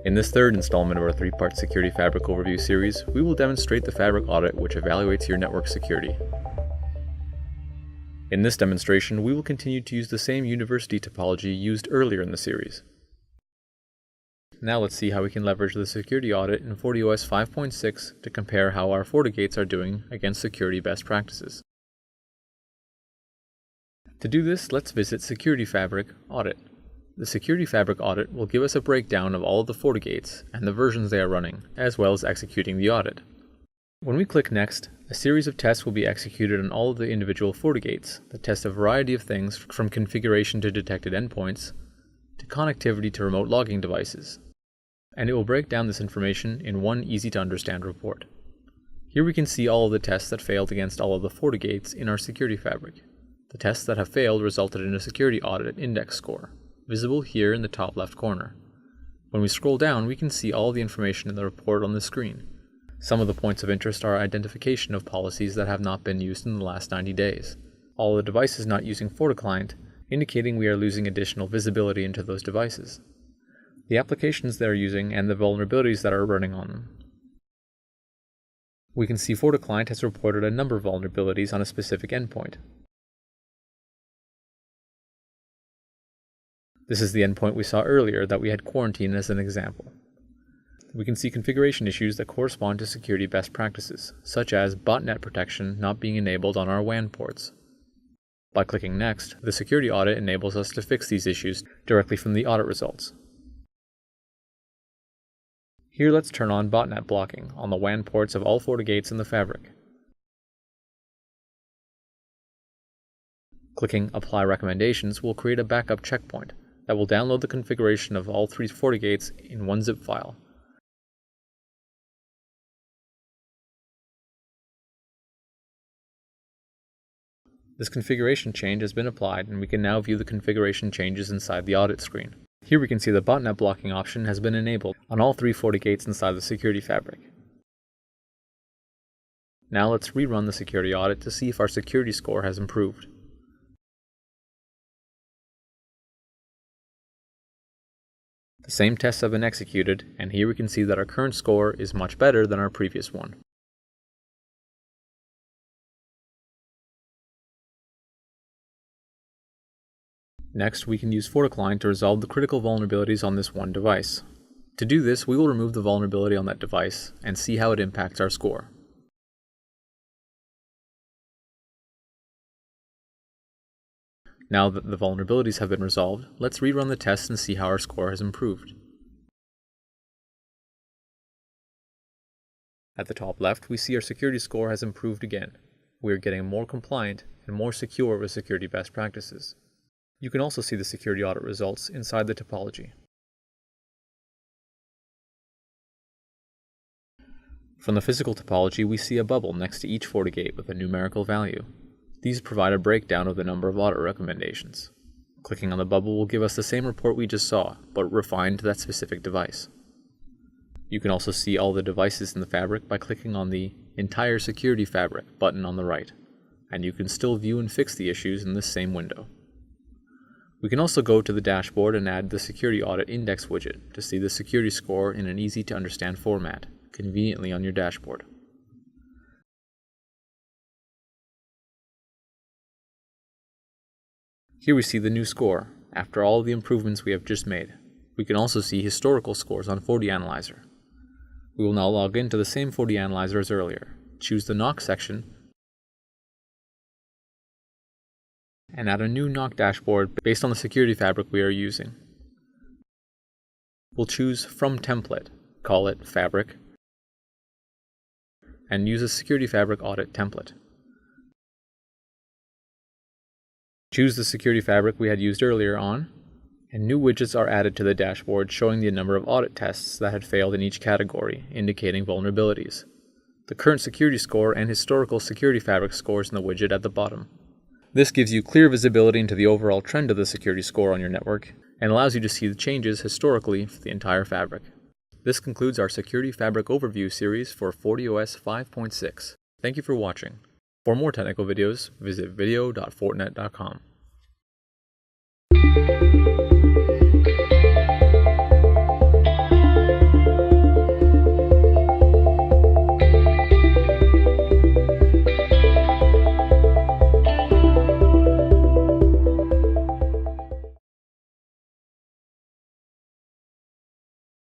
In this third installment of our three-part Security Fabric overview series, we will demonstrate the Fabric audit which evaluates your network security. In this demonstration, we will continue to use the same university topology used earlier in the series. Now let's see how we can leverage the security audit in FortiOS 5.6 to compare how our FortiGates are doing against security best practices. To do this, let's visit Security Fabric Audit. The Security Fabric audit will give us a breakdown of all of the FortiGates and the versions they are running, as well as executing the audit. When we click Next, a series of tests will be executed on all of the individual FortiGates that test a variety of things from configuration to detected endpoints, to connectivity to remote logging devices. And it will break down this information in one easy-to-understand report. Here we can see all of the tests that failed against all of the FortiGates in our Security Fabric. The tests that have failed resulted in a security audit index score, visible here in the top left corner. When we scroll down, we can see all the information in the report on the screen. Some of the points of interest are identification of policies that have not been used in the last 90 days. All the devices not using FortiClient, indicating we are losing additional visibility into those devices. The applications they are using and the vulnerabilities that are running on them. We can see FortiClient has reported a number of vulnerabilities on a specific endpoint. This is the endpoint we saw earlier that we had quarantined as an example. We can see configuration issues that correspond to security best practices, such as botnet protection not being enabled on our WAN ports. By clicking Next, the security audit enables us to fix these issues directly from the audit results. Here let's turn on botnet blocking on the WAN ports of all FortiGates in the fabric. Clicking Apply Recommendations will create a backup checkpoint that will download the configuration of all three FortiGates in one zip file. This configuration change has been applied, and we can now view the configuration changes inside the audit screen. Here we can see the botnet blocking option has been enabled on all three FortiGates inside the Security Fabric. Now let's rerun the security audit to see if our security score has improved. The same tests have been executed, and here we can see that our current score is much better than our previous one. Next, we can use FortiClient to resolve the critical vulnerabilities on this one device. To do this, we will remove the vulnerability on that device and see how it impacts our score. Now that the vulnerabilities have been resolved, let's rerun the tests and see how our score has improved. At the top left, we see our security score has improved again. We are getting more compliant and more secure with security best practices. You can also see the security audit results inside the topology. From the physical topology, we see a bubble next to each FortiGate with a numerical value. These provide a breakdown of the number of audit recommendations. Clicking on the bubble will give us the same report we just saw, but refined to that specific device. You can also see all the devices in the fabric by clicking on the Entire Security Fabric button on the right, and you can still view and fix the issues in this same window. We can also go to the dashboard and add the Security Audit Index widget to see the security score in an easy-to-understand format, conveniently on your dashboard. Here we see the new score, after all the improvements we have just made. We can also see historical scores on FortiAnalyzer. We will now log into the same FortiAnalyzer as earlier, choose the NOC section, and add a new NOC dashboard based on the Security Fabric we are using. We'll choose From Template, call it Fabric, and use a Security Fabric audit template. Choose the Security Fabric we had used earlier on, and new widgets are added to the dashboard showing the number of audit tests that had failed in each category, indicating vulnerabilities. The current security score and historical Security Fabric scores in the widget at the bottom. This gives you clear visibility into the overall trend of the security score on your network, and allows you to see the changes historically for the entire fabric. This concludes our Security Fabric overview series for FortiOS 5.6. Thank you for watching. For more technical videos, visit video.fortinet.com.